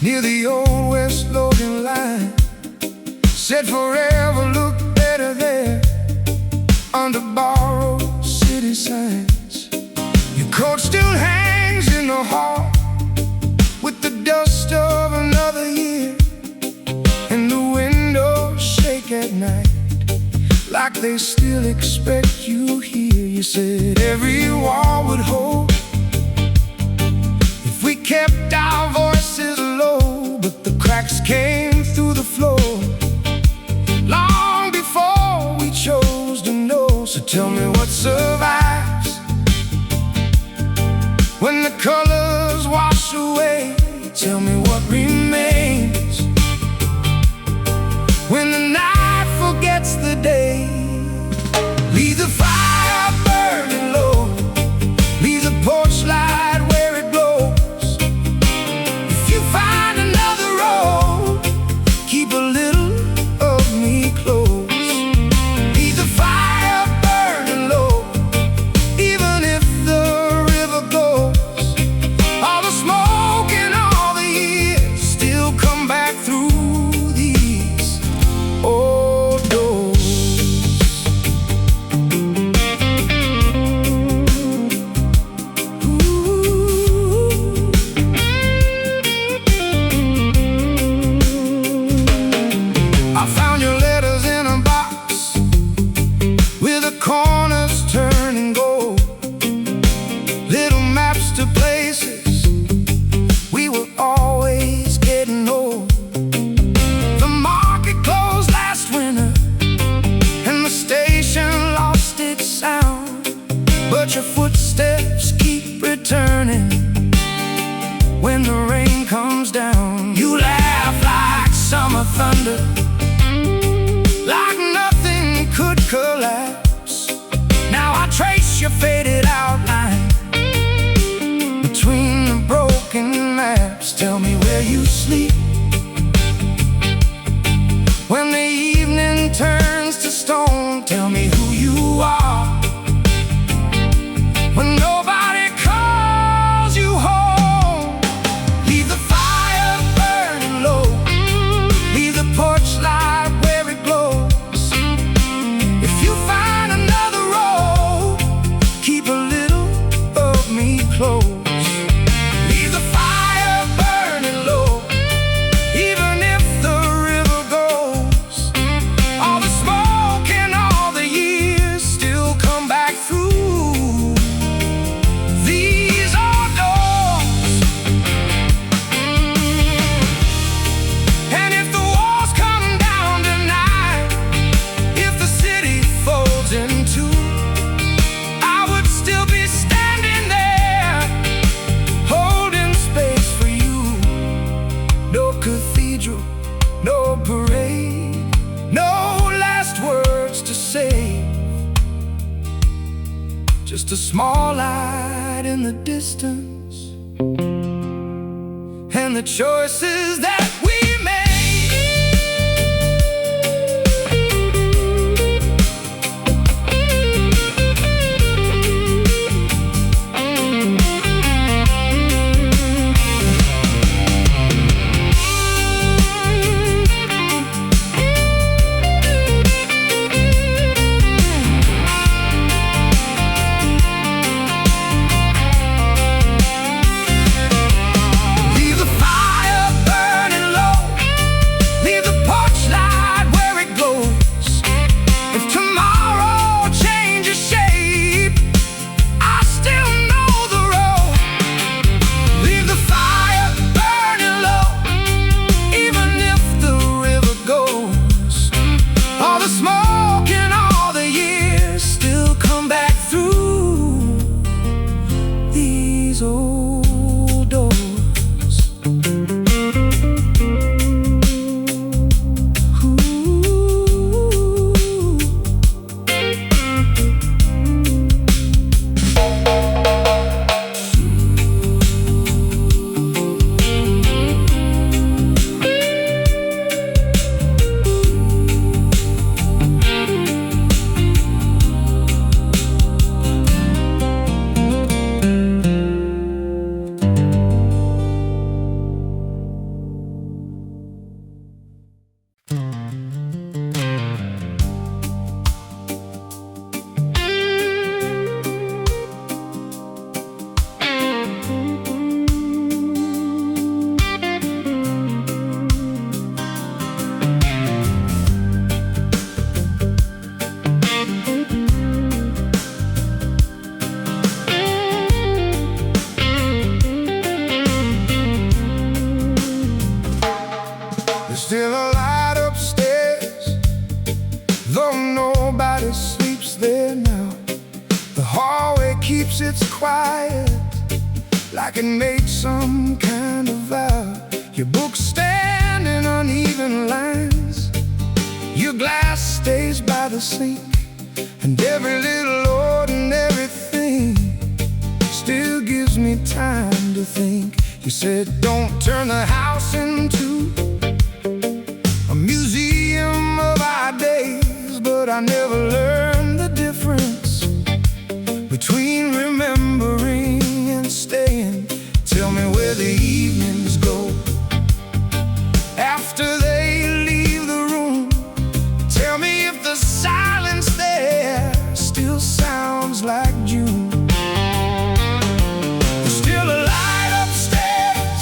near the old West Logan line. Said forever looked better there under borrowed city signs. Your coat still hangs in the hall with the dust of another year, and the windows shake at night like they still expect you here. You said every wall would hold if we kept our voices low, but the cracks came through the floor long before we chose to know. So tell me what survives when the colors wash away. Tell me what remains when the night forgets the day. Leave the fire burning low, leave the porch light where it glows. If you find another road, keep a little of me close. Leave the fire burning low, even if the river goes. All the smoke and all the years still come back through these old doors. I found your letters in a box with the corners turning gold, little maps to places we were always getting old. The market closed last winter and the station lost its sound, but your footsteps keep returning when the rain comes down. You laugh like summer thunder, like nothing could collapse. Now I trace your faded outline between the broken maps. Tell me where you sleep when the evening turns to stone. Tell me who you are when nobody calls you home. Leave the fire burning low, leave the porch light where it glows. If you find another road, keep a little of me close. Leave the fire burning low, even if the river goes. All the smoke and all the years still come back through these old doors. And if the walls come down tonight, if the city folds in two, I would still be standing there, holding space for you. No cathedral, no parade, no last words to say, just a small light in the distance and the choices that we made. Leave the fire burning low, still a light upstairs, though nobody sleeps there now. The hallway keeps its quiet, like it made some kind of vow. Your books stand in uneven lines, your glass stays by the sink, and every little ordinary thing still gives me time to think. You said don't turn the house into a museum of our days, but I never learned the difference between remembering and staying. Tell me where the evenings go after they leave the room. Tell me if the silence there still sounds like June. There's still a light upstairs,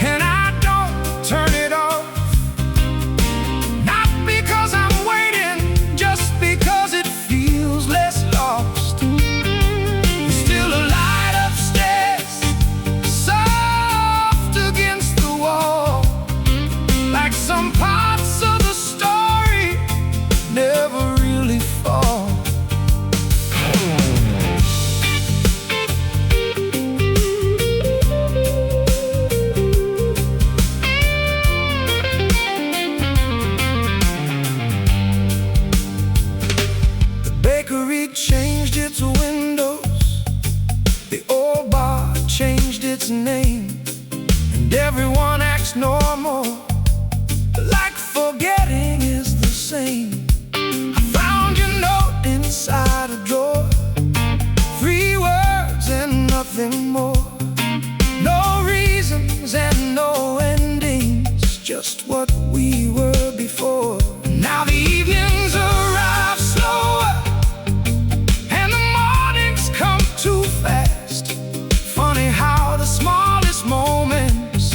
and I don't turn it off. Not because I'm waiting, just because it feels less lost. There's still a light upstairs, soft against the wall, like some parts of the story never really fall. The bakery changed its windows, the old bar changed its name, and everyone acts normal, like forgetting is the same. I found your note inside a drawer, 3 words and nothing more. No reasons and no endings, just what we were before. Now the evenings arrive slower, and the mornings come too fast. Funny how the smallest moments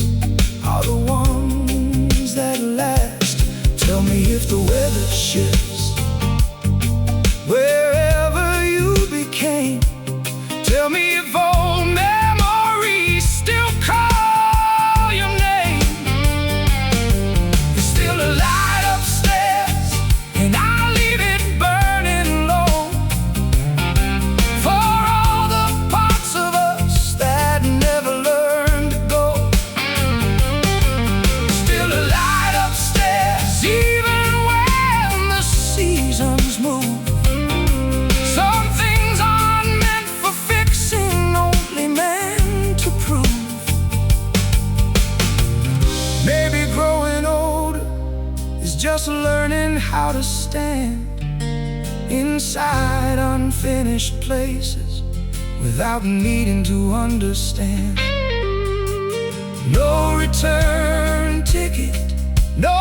are the ones that last. Tell me if the weather shifts wherever you became. Tell me if old memories still call your name. There's still a light upstairs, and I leave it burning low, for all the parts of us that never learned to go. Still a light upstairs, even when the seasons move. Some things aren't meant for fixing, only meant to prove. Maybe growing older is just learning how to stand inside unfinished places without needing to understand. No return ticket, no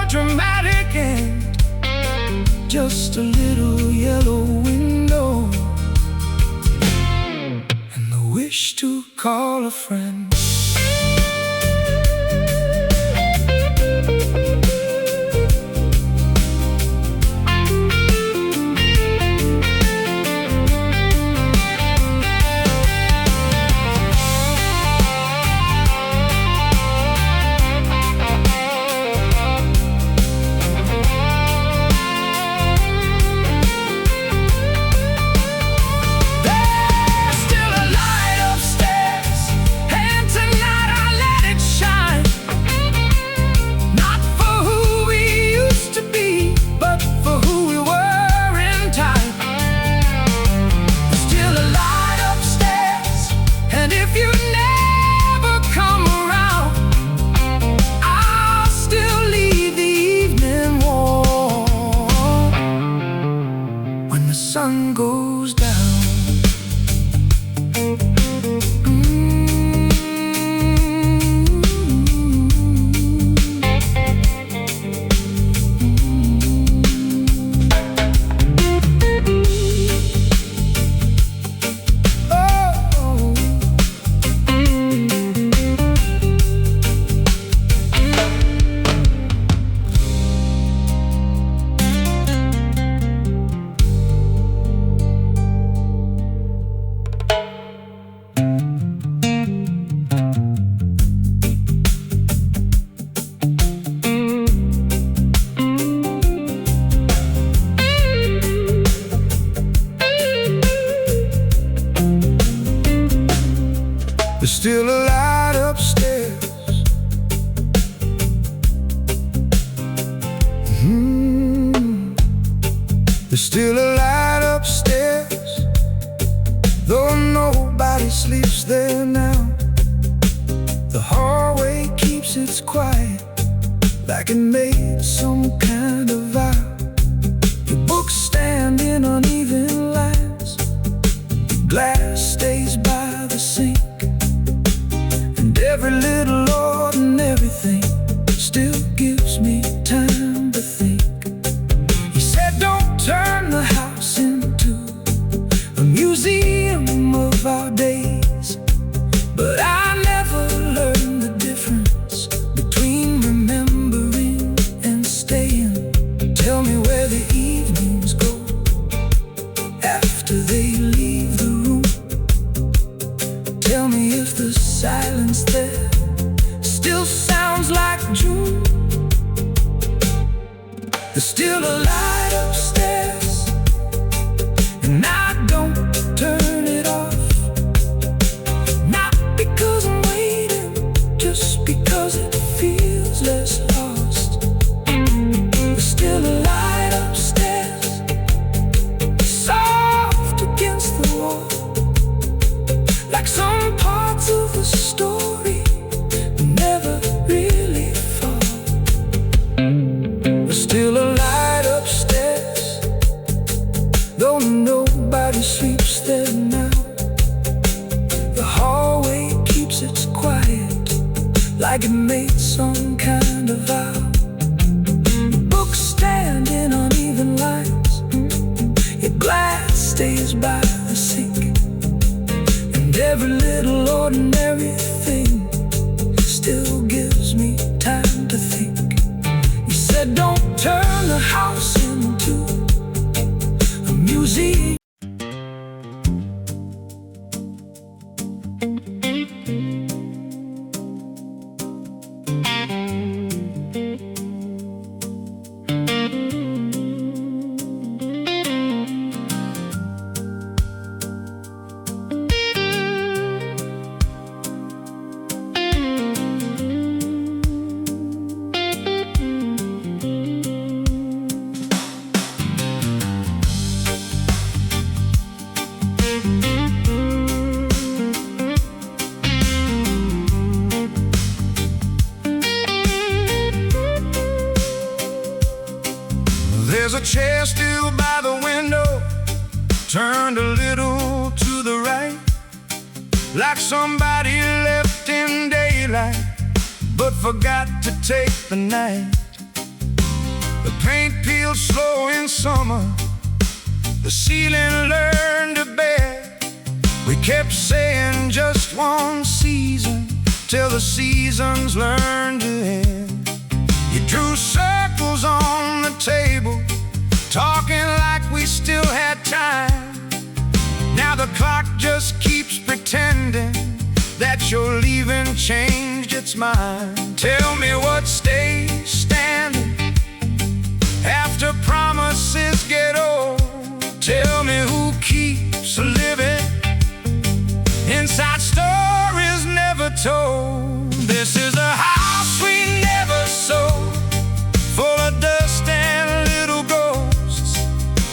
dramatic end, just a little yellow window and the wish to call a friend. There's still a light upstairs, and still a light upstairs, though nobody sleeps there now. The hallway keeps its quiet, like it made some kind of vow. Your books stand in uneven lines, glass stays by the sink, and every little ordinary thing still gives me time to think. He said don't turn the house into a museum of our days, but I never learned the difference between remembering and staying. Tell me where the evenings go after they leave the room. Tell me if the silence there still sounds like June. There's still a light upstairs, and I don't turn it off. Not because I'm waiting, just because it feels less lost. There's still a light upstairs, soft against the wall, like some parts of the story never really fall. There's still a light upstairs, though nobody sleeps there now. The hallway keeps its quiet, like it made some kind of vow. Books stand in uneven lines, your glass stays by the sink, and every little ordinary thing still gives me time to think. You said don't turn the house into a museum. There's a chair still by the window, turned a little to the right, like somebody left in daylight but forgot to take the night. The paint peeled slow in summer, the ceiling learned to bear. We kept saying just one season, till the seasons learned to end. You drew circles on the table, talking like we still had time. Now the clock just keeps pretending that your leaving changed its mind. Tell me what stays standing after promises get old. Tell me who keeps living inside stories never told. This is a house we never sold, full of dust and little ghosts.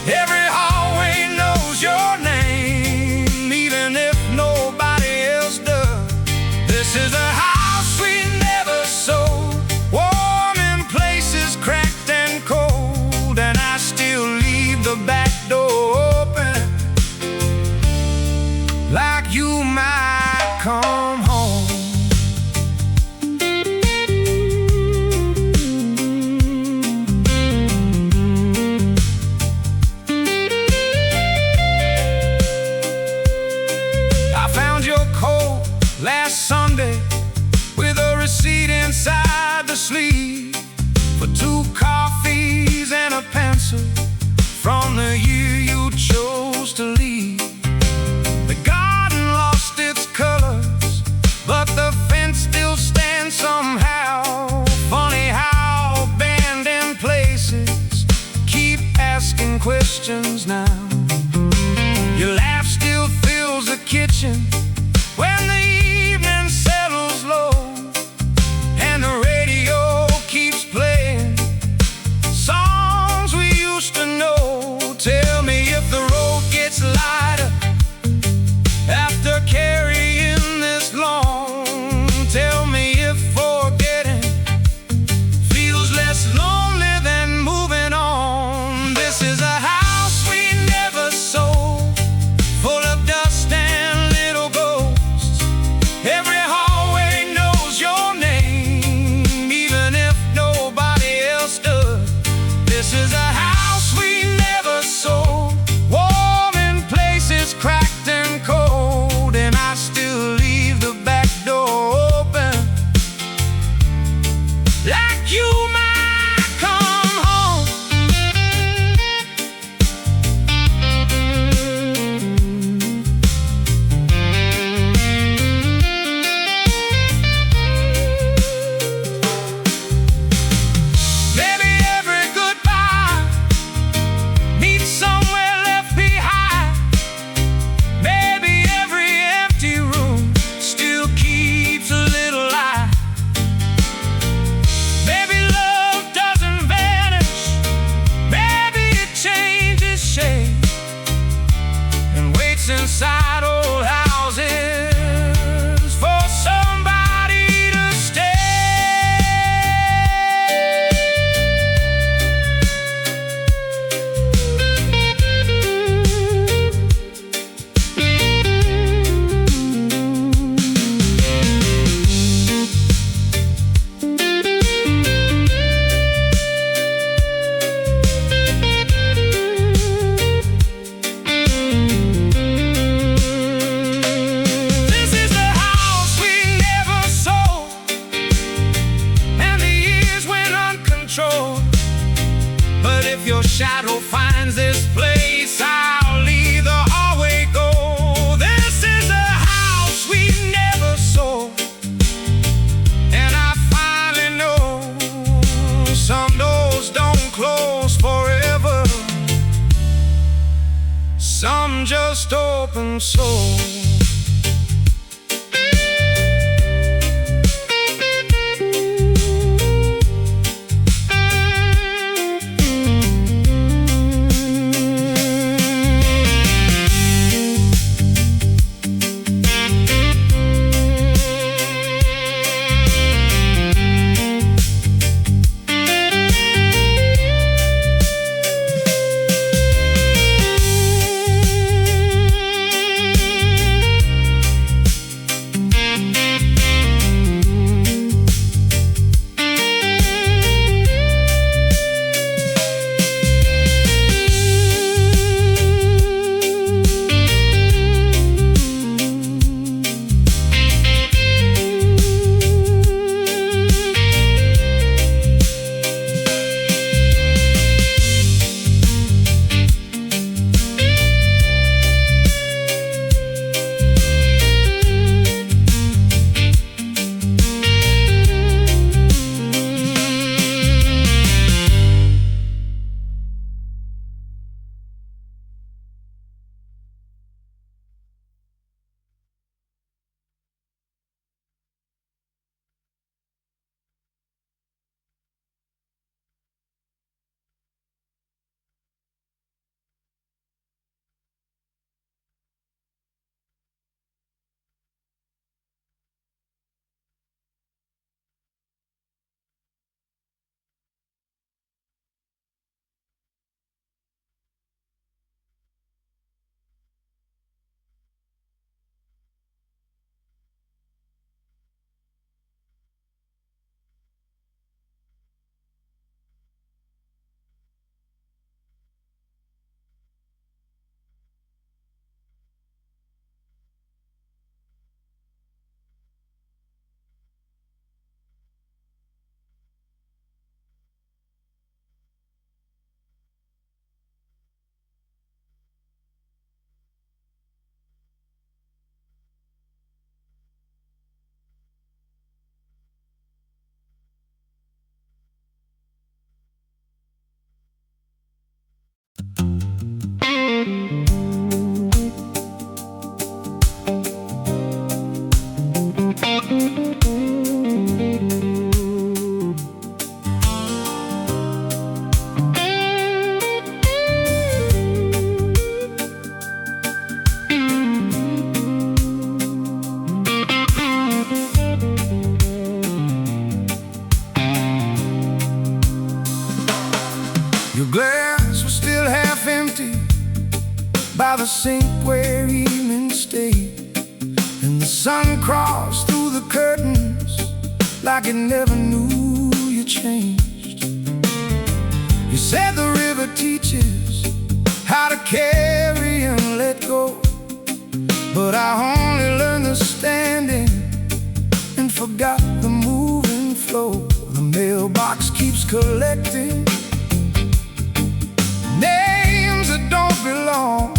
Every hallway knows your name, even if nobody else does. This is a house we never sold, warm in places cracked and cold, and I still leave the back door open, like you might come home. Last Sunday, with a receipt inside the sleeve for 2 coffees and a pencil from the year you chose to leave. The garden lost its colors, but the fence still stands somehow. Funny how abandoned places keep asking questions now. Your laugh still fills the kitchen when the evening settles low, and the radio you might come home. Maybe every goodbye meets somewhere left behind. Maybe every empty room still keeps a little light. Maybe love doesn't vanish. Maybe it changes shape and waits inside old houses for somebody to stay. This is the house we never sold, and the years went uncontrolled. But if your shadow finds this place, I'll leave the hallway go. This is a house we never sold, and I finally know some doors don't close forever. Some just open so. Your glass was still half empty by the sink where evening stayed, and the sun crossed through the curtains like it never knew you changed. You said the river teaches how to carry and let go, but I only learned the standing and forgot the moving flow. The mailbox collected, names that don't belong,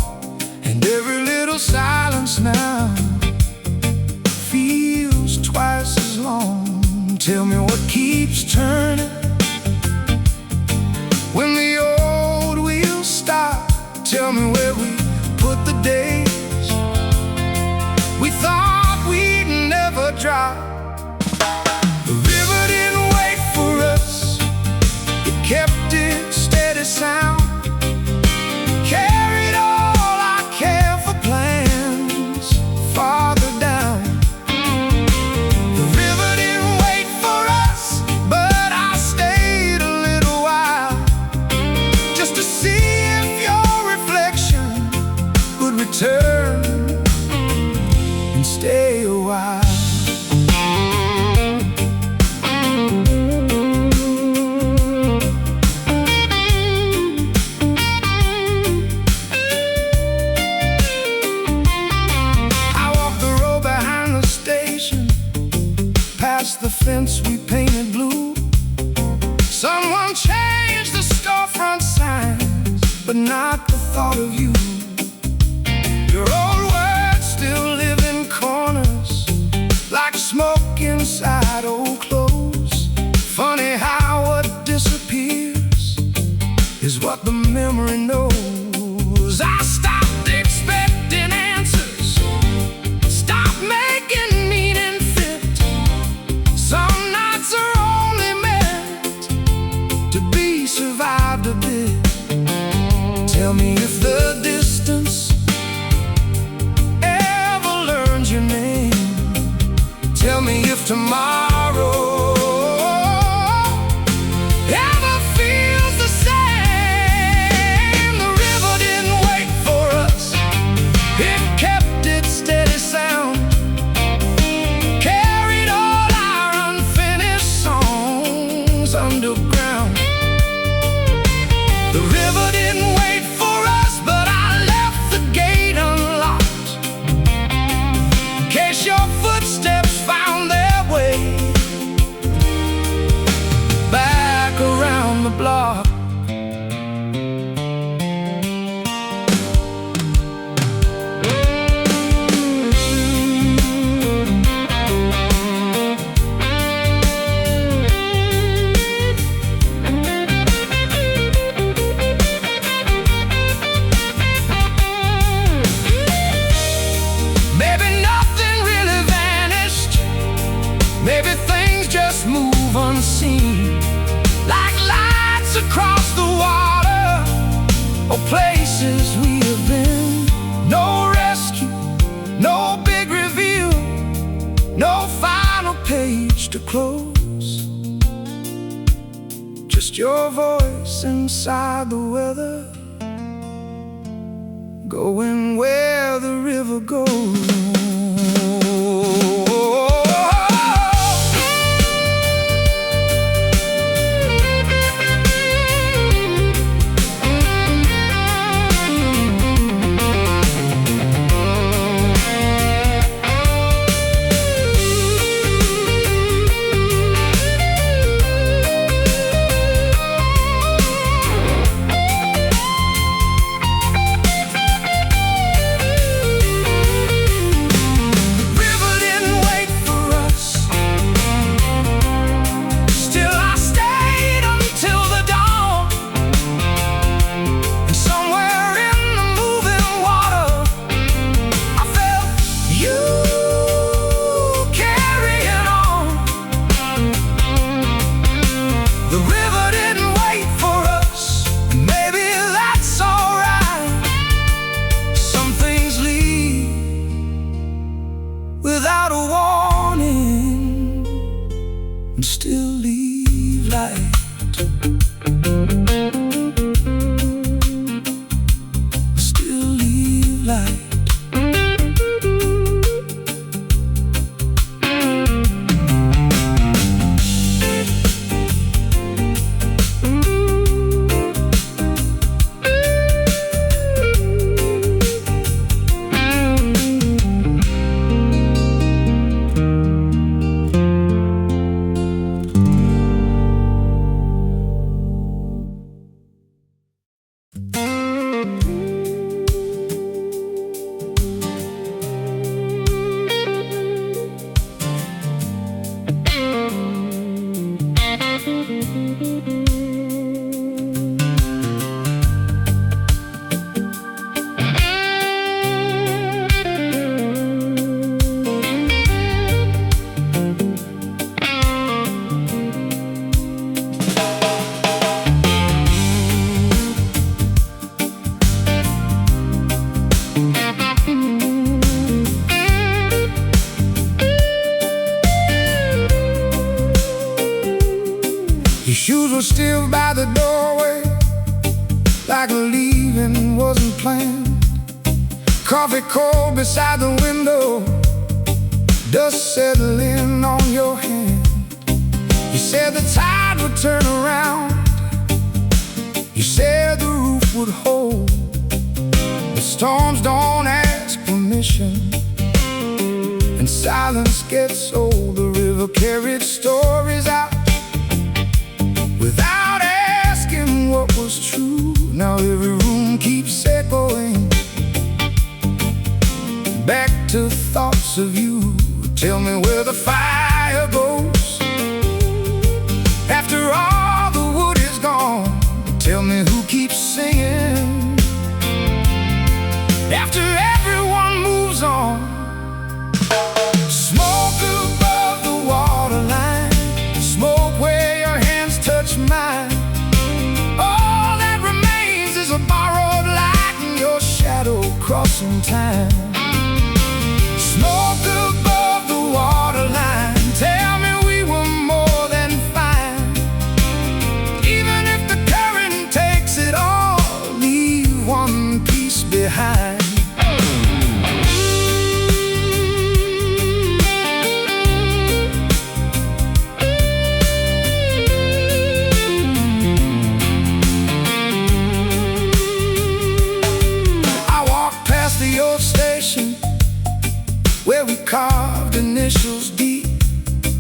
and every little silence now feels twice as long. Tell me what keeps turning when the old wheels stop. Tell me where we put the days we thought we'd never drop. The river didn't wait for us, it kept its steady sound, carried all our careful plans farther down. The river didn't wait for us, but I stayed a little while just to see if your reflection would return and stay a while. The fence we painted blue, someone changed the storefront signs, but not the thought of you. Your old words still live in corners, like smoke inside old clothes. Funny how what disappears is what the memory knows. I stopped expecting answers, stopped making meaning fit. Some nights are only meant to be survived a bit. Tell me if the distance ever learns your name. Tell me if tomorrow ever feels the same. The river didn't wait for us, it kept its steady sound, carried all our unfinished songs underground. The river didn't wait for us, but I left the gate unlocked in case your footsteps found their way back around the block. Maybe nothing really vanished, maybe things just move unseen, like lights across the water, or places we have been. No rescue, no big reveal, no final page to close, just your voice inside the weather, going where the river goes. Without a warning, and still leave light. Still leave light. Your shoes were still by the doorway, like leaving wasn't planned. Coffee cold beside the window, dust settling on your hand. You said the tide would turn around, you said the roof would hold. The storms don't ask permission, and silence gets old. The river carried stories out without asking what was true. Now every room keeps echoing back to thoughts of you. Tell me where the fire goes after all the wood is gone. Tell me who keeps singing after everyone moves on. Smoke above the waterline, smoke where your hands touch mine. All that remains is a borrowed light and your shadow crossing time. Smoke above the waterline, tell me we were more than fine. Even if the current takes it all, leave one piece behind. Where we carved initials deep,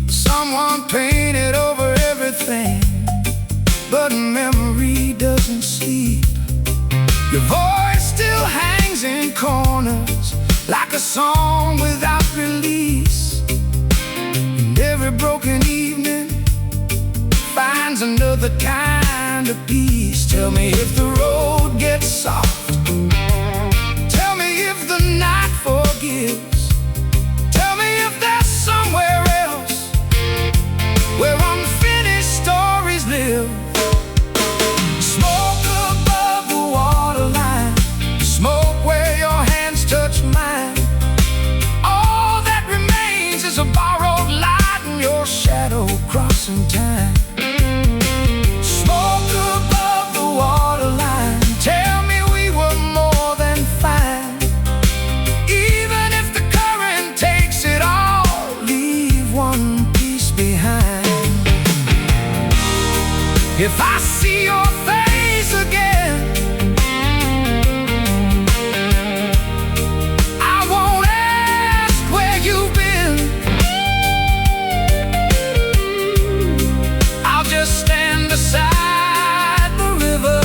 someone painted over everything, but memory doesn't sleep. Your voice still hangs in corners like a song without release, and every broken evening finds another kind of peace. Tell me if the road gets soft, tell me if the night forgives. Somewhere else where unfinished stories live. Smoke above the waterline, smoke where your hands touch mine. All that remains is a borrowed light and your shadow crossing time. Smoke above the waterline, tell me we were more than fine. Even if the current takes it all, one piece behind. If I see your face again, I won't ask where you've been. I'll just stand beside the river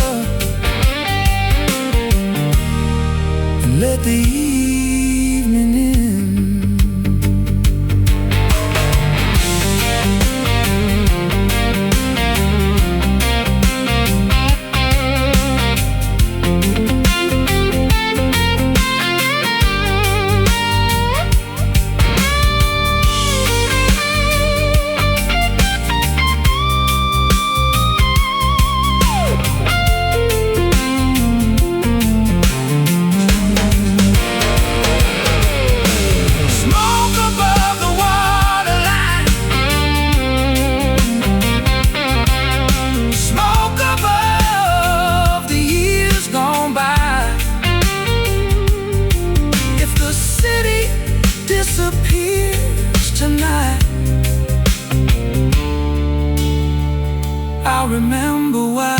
and let the evening in. I remember why.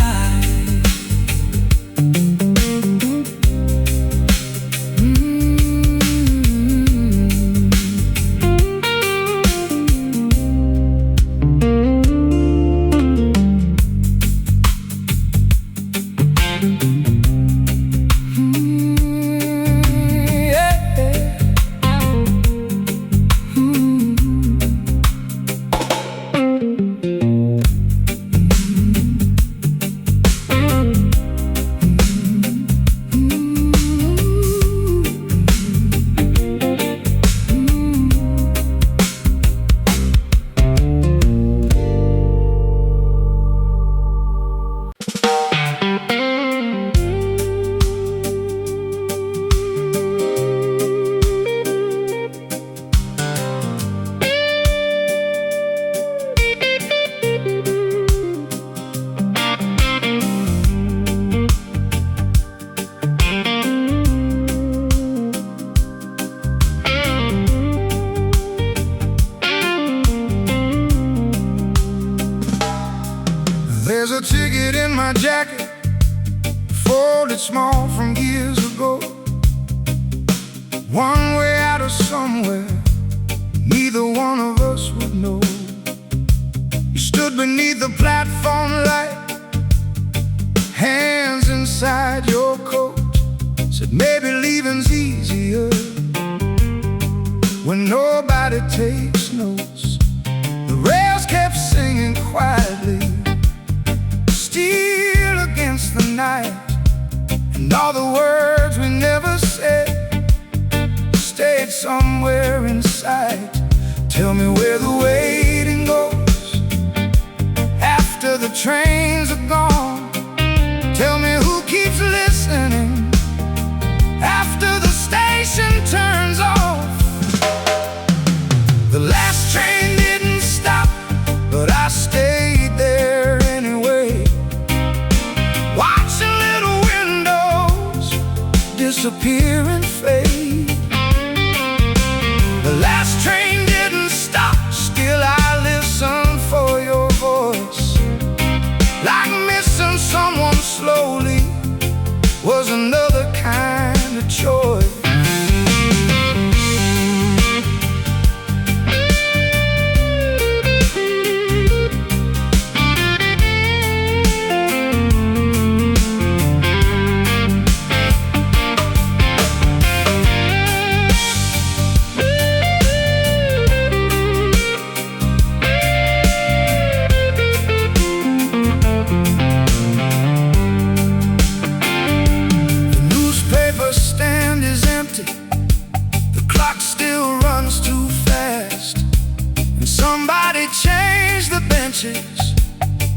There's a ticket in my jacket, folded small from years ago. One way out of somewhere neither one of us would know. You stood beneath the platform light, hands inside your coat. Said maybe leaving's easier when nobody takes notes. The rails kept singing quietly, still against the night. And all the words we never said stayed somewhere inside. Tell me where the waiting goes after the trains are gone. Tell me who keeps listening after the station turns off. The last train didn't stop, but I stayed there anyway, watching little windows disappear and fade. The last train didn't stop, still I listen for your voice. Like missing someone slowly was another kind of choice.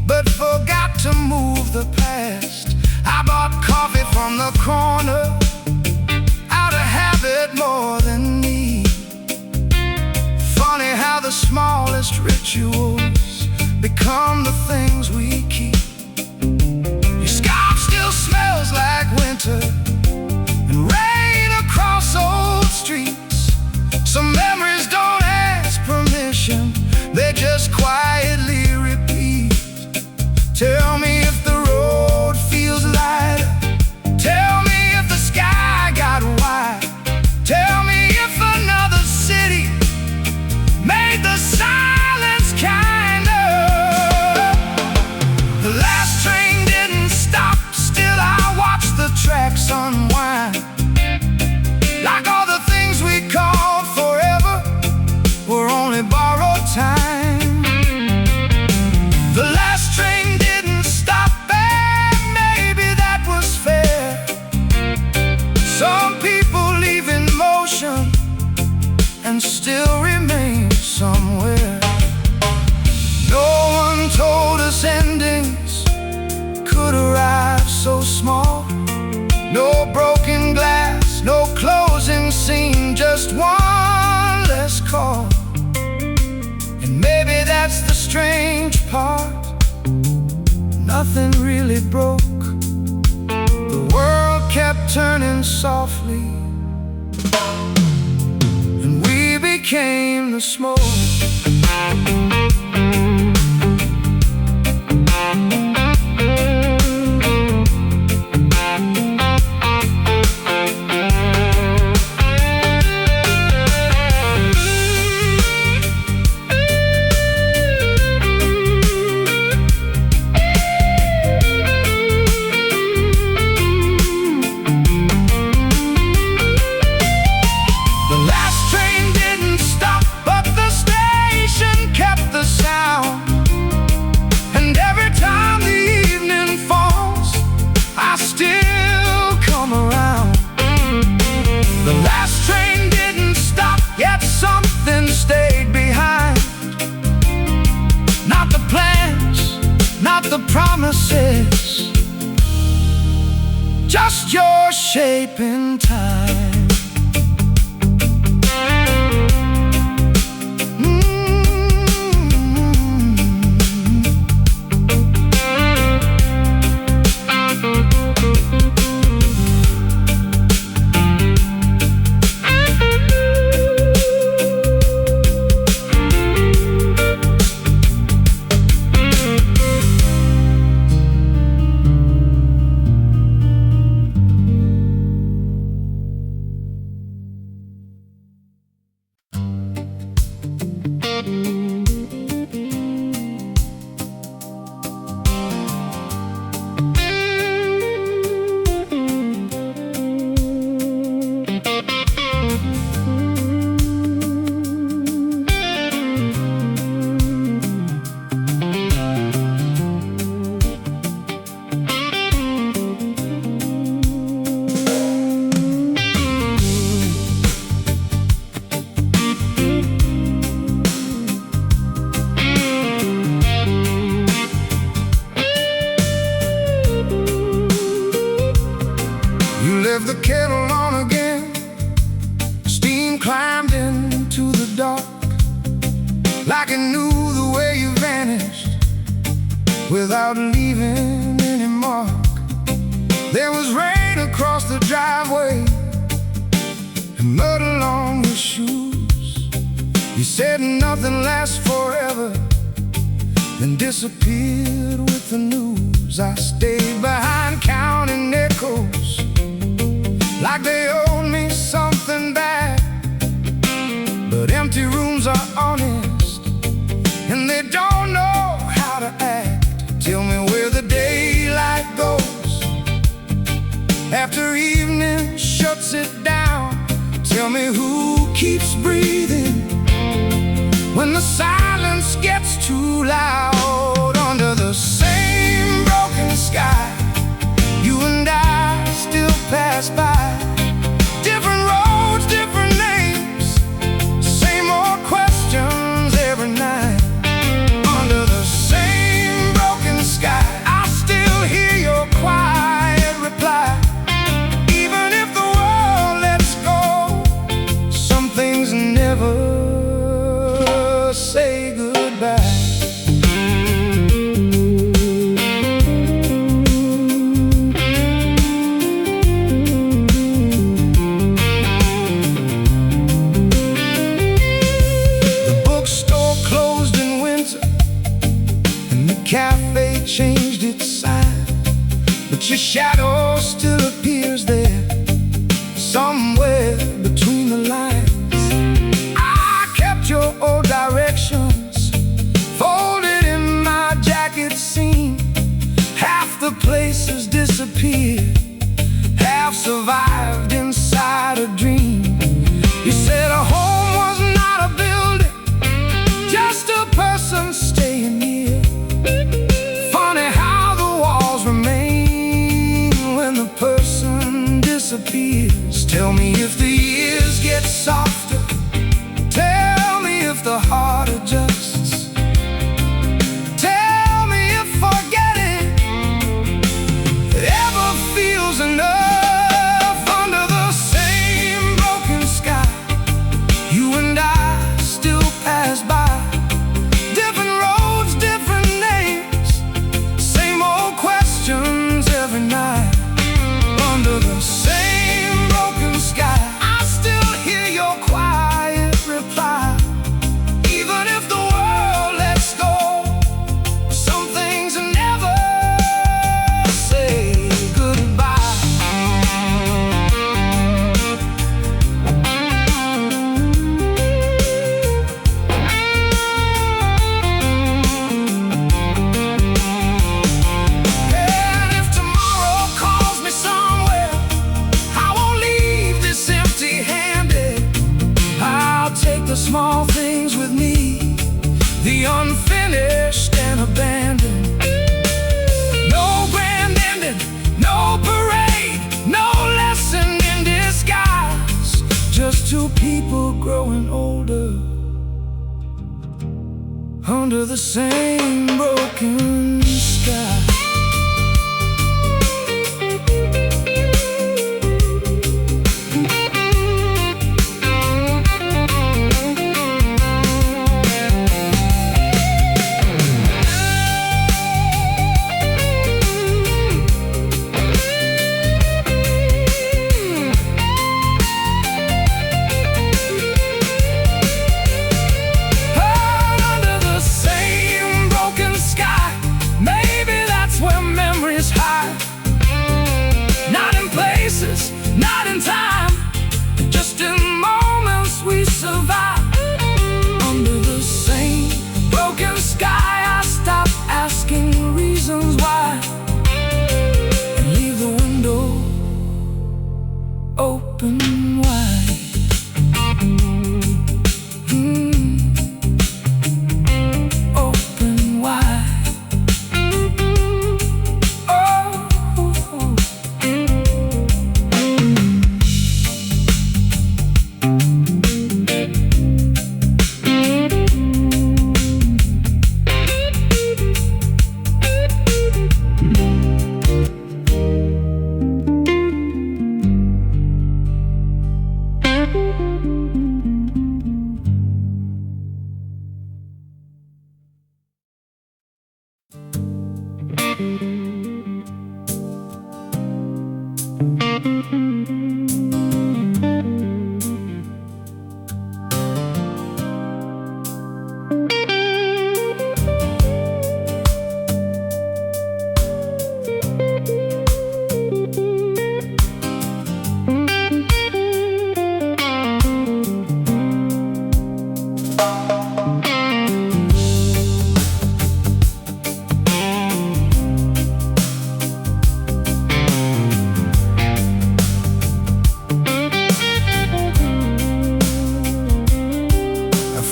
But forgot to move the past. I bought coffee from the corner out of habit more than need. Funny how the smallest rituals become the things we keep. Your scarf still smells like winter and rain across old streets. Some memories don't ask permission, they just quietly repeat. Tell me if the road feels lighter. Tell me if the sky got wide. Tell me if another city made the silence kinder. The last train didn't stop, still I watch the tracks unwind. Like all the things we called forever were only borrowed time. The last train didn't stop, and maybe that was fair. Some people leave in motion and still remain somewhere. No one told us endings could arrive so small. No broken glass, no closing scene, just one less call. And maybe that's the strange part, nothing really broke. The world kept turning softly, and we became the smoke. Promises, just your shape in time. left the kettle on again. Steam climbed into the dark, like it knew the way you vanished without leaving any mark. There was rain across the driveway and mud along your shoes. You said nothing lasts forever, then disappeared with the news. I stayed behind counting nickels, like they owed me something back. But empty rooms are honest, and they don't know how to act. Tell me where the daylight goes after evening shuts it down. Tell me who keeps breathing when the silence gets too loud. Under the same broken sky, you and I still pass by. Different roads, different names, same old questions every night. Under the same broken sky, I still hear your quiet reply. Even if the world lets go, some things never say goodbye. Cafe changed its sign, but your shadow still appears there, somewhere between the lines. I kept your old directions folded in my jacket seam. Half the places disappeared, half survived inside a dream. You said a home was not a building, just a person staying near. Funny how the walls remain when the person disappears. Tell me if the years get softer, tell me if the heart adjusts. Tell me if forgetting ever feels enough. Under the same broken sky, you and I still pass by. Every night, under the same broken sky, I still hear your quiet reply. Even if the world lets go, some things never say goodbye. The small things with me, the unfinished and abandoned. No grand ending, no parade, no lesson in disguise. Just two people growing older under the same broken sky.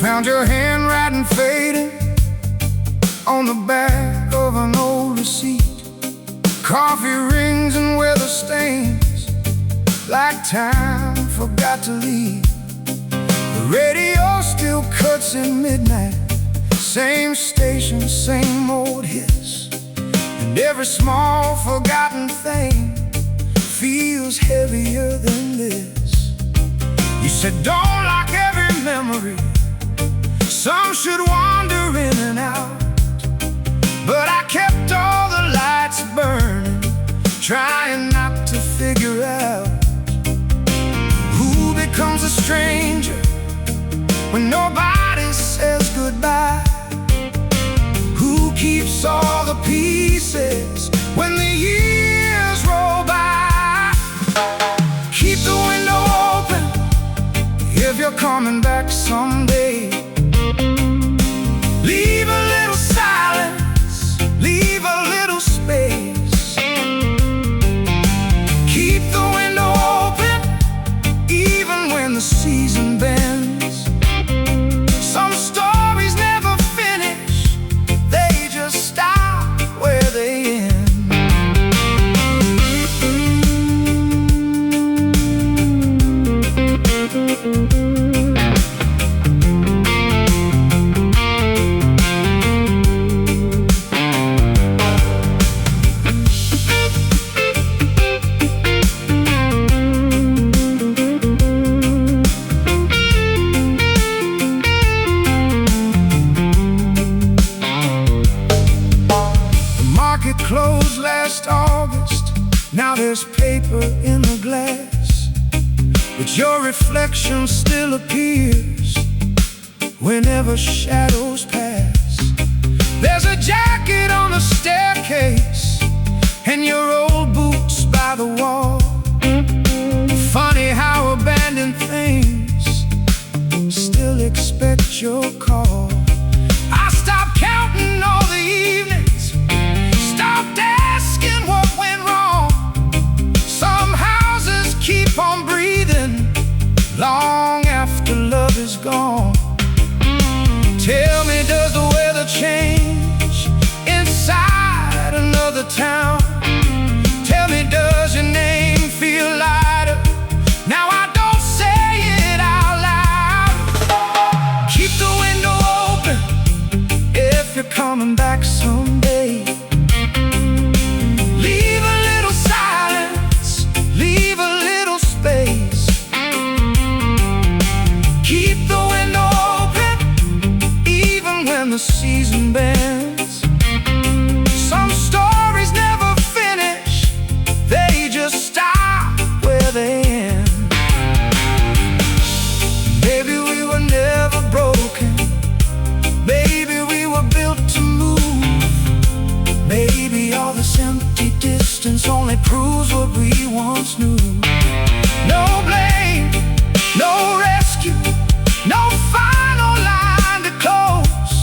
Found your handwriting faded on the back of an old receipt. Coffee rings and weather stains, like time forgot to leave. The radio still cuts at midnight, same station, same old hits. And every small forgotten thing feels heavier than this. You said don't lock every memory, some should wander in and out. But I kept all the lights burning, trying not to figure out who becomes a stranger when nobody says goodbye. Who keeps all the pieces when the years roll by? Keep the window open if you're coming back someday. Leave a little silence, leave a little space. Keep the window open even when the season bends. Some stories never finish, they just stop where they end. Closed last August, now there's paper in the glass, but your reflection still appears whenever shadows pass. There's a jacket on the staircase and your old boots by the wall. Funny how abandoned things still expect your call. I stopped counting all the evenings, stopped asking what went wrong. Some houses keep on breathing long after love is gone. Tell me, does the weather change inside another town? Tell me, does your name feel lighter now I don't say it out loud? Keep the window open if you're coming back someday. Leave a little silence, leave a little space. Keep the window open even when the season bends. Some stories never finish, they just stop where they end. Maybe we were never broken, maybe we were built to move. Maybe all this empty distance only proves what we once knew. No blame, no rescue, no final line to close.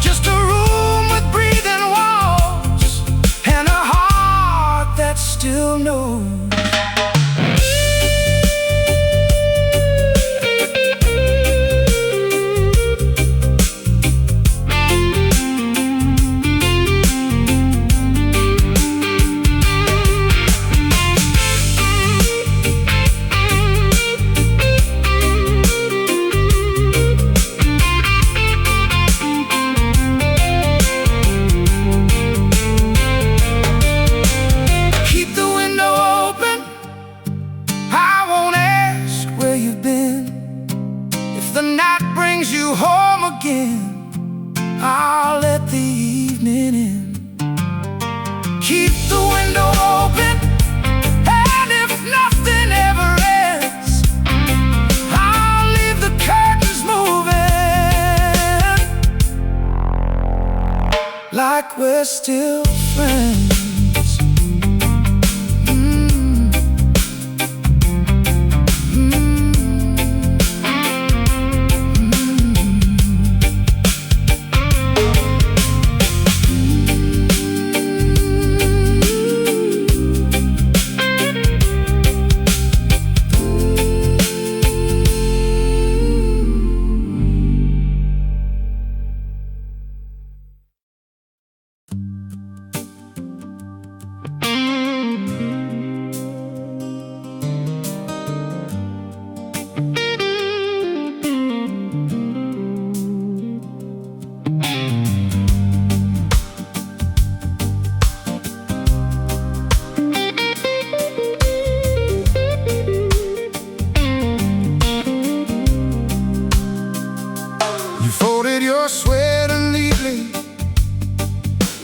Just a room with breathing walls and a heart that still knows. we're still friends.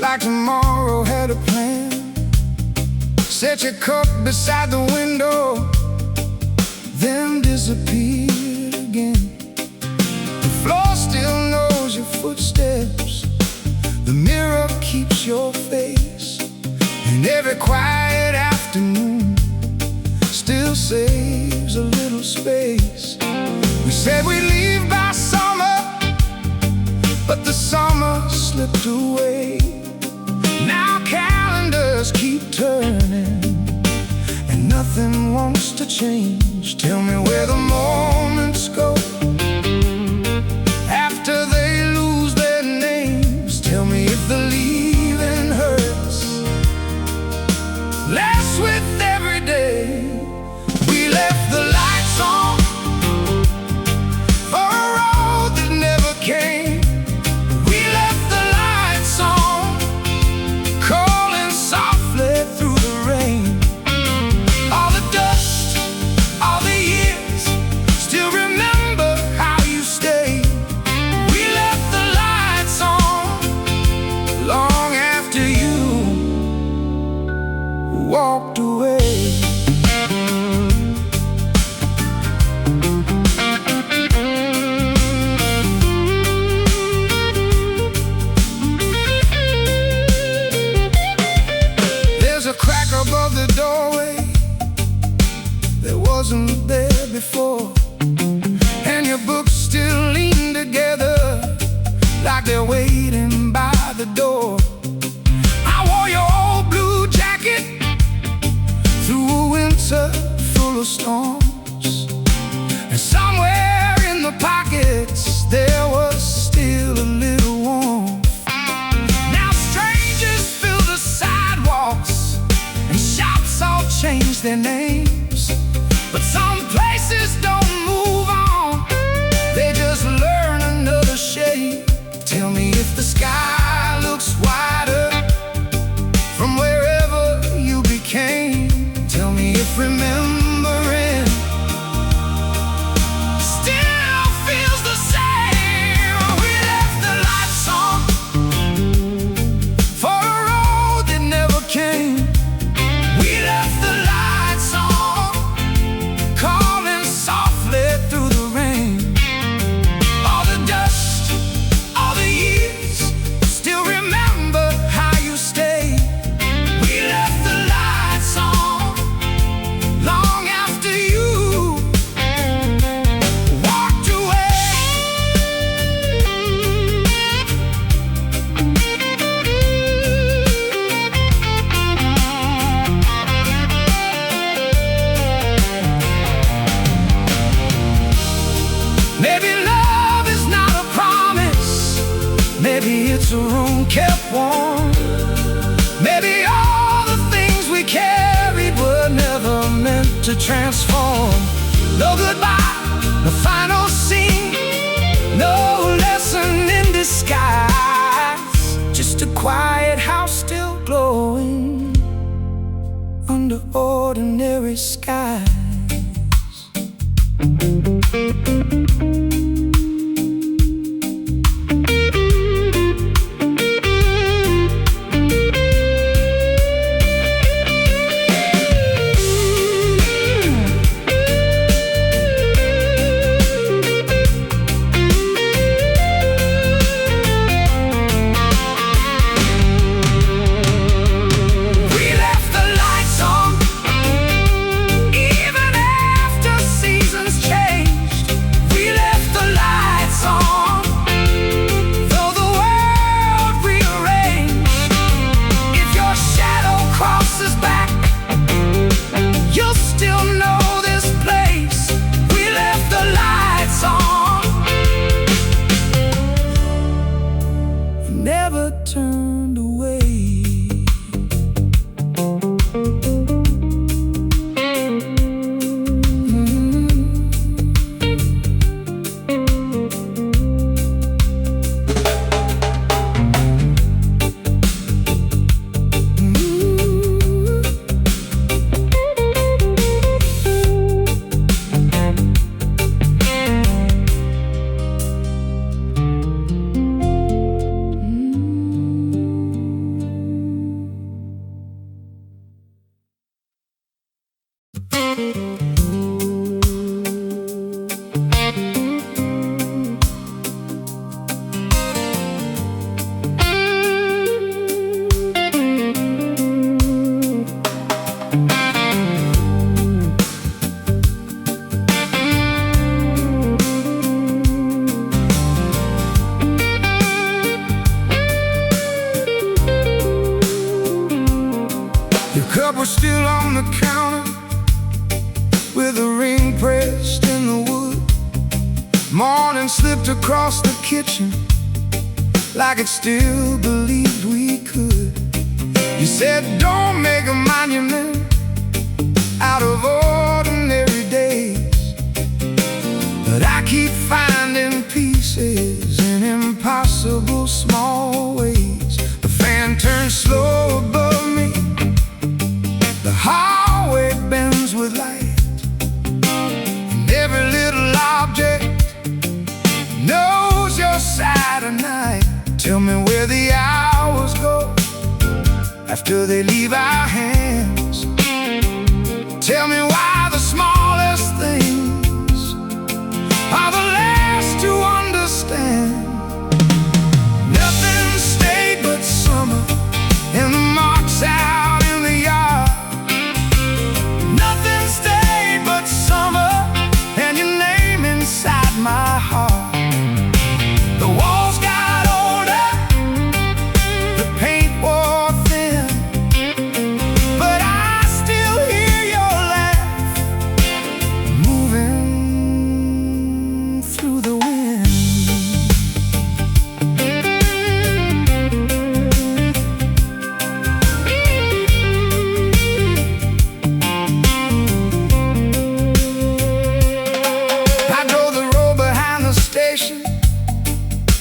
Like tomorrow had a plan. Set your cup beside the window, then disappeared again. The floor still knows your footsteps. The mirror keeps your face. And every quiet afternoon still saves a little space. We said we'd leave by summer, but the summer slipped away. Now calendars keep turning, and nothing wants to change. Tell me where the moments go after they lose their names. Tell me if the leaving hurts less with every day. We left the lights on for a road that never came. Walked away. There's a crack above the doorway that wasn't there before, and your books still lean together like they're waiting by the door. I wore your old blue jacket through a winter full of storms, and somewhere in the pockets there was still a little warmth. Now strangers fill the sidewalks, and shops all change their names, but some places don't move on, they just learn another shade. Tell me if the sky looks wider from wherever you became. Tell me if remembering still feels the same. We left the lights on for a road that never came. We left the lights on, calling softly through the rain. All the dust, all the years, still remember how you stayed. We left the lights on long after you walked away. Maybe love is not a promise, maybe it's a room kept warm. Maybe all the things we carried were never meant to transform. No goodbye, no final scene, no lesson in disguise, just a quiet house still glowing under ordinary skies. Your cup was still on the counter with a ring pressed in the wood. Morning slipped across the kitchen like it still believed we could. You said don't make a monument out of ordinary days, but I keep finding pieces in impossible small ways. The fan turns slow above me, the hallway bends with light, and every little object knows your side of night. Tell me where the hours go after they leave our hands. Tell me why the smallest things are the last to understand. Nothing stayed but summer and the marks out in the yard. Nothing stayed but summer and your name inside my heart. The walls got older, the paint wore thin, but I still hear your laugh moving through the wind. I drove the road behind the station,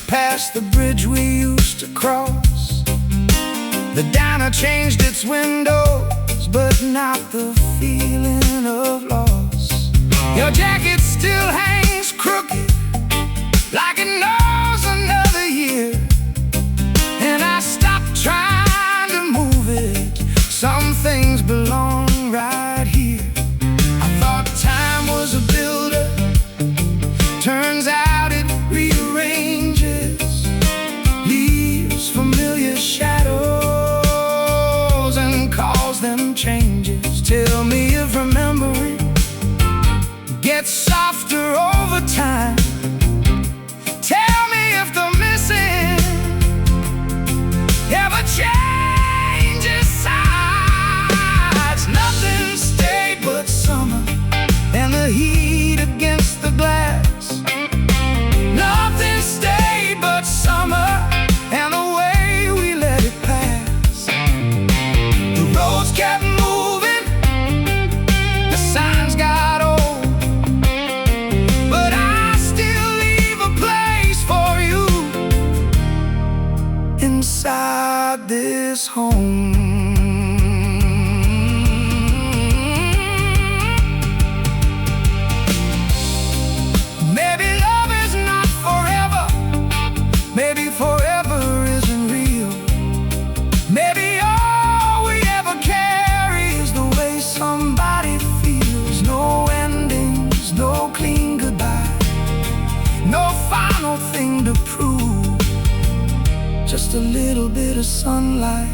past the bridge we used to cross. The diner changed its windows, but not the feeling of loss. Your jacket still hangs crooked, like it knows another year, and I stopped trying to move it. Some things belong right here. I thought time was a builder, turns out it rearranges, leaves familiar shadows and calls them changes. Tell me if remembering gets softer over time. Tell me if the missing ever changes sides. Nothing stayed but summer and the heat against the glass. Nothing stayed but summer and the way we let it pass. The roads kept moving, the signs got old, but I still leave a place for you inside this home. Maybe love is not forever, maybe forever isn't real. Maybe all we ever carry is the way somebody feels. No endings, no clean goodbye, no final thing to prove, just a little bit of sunlight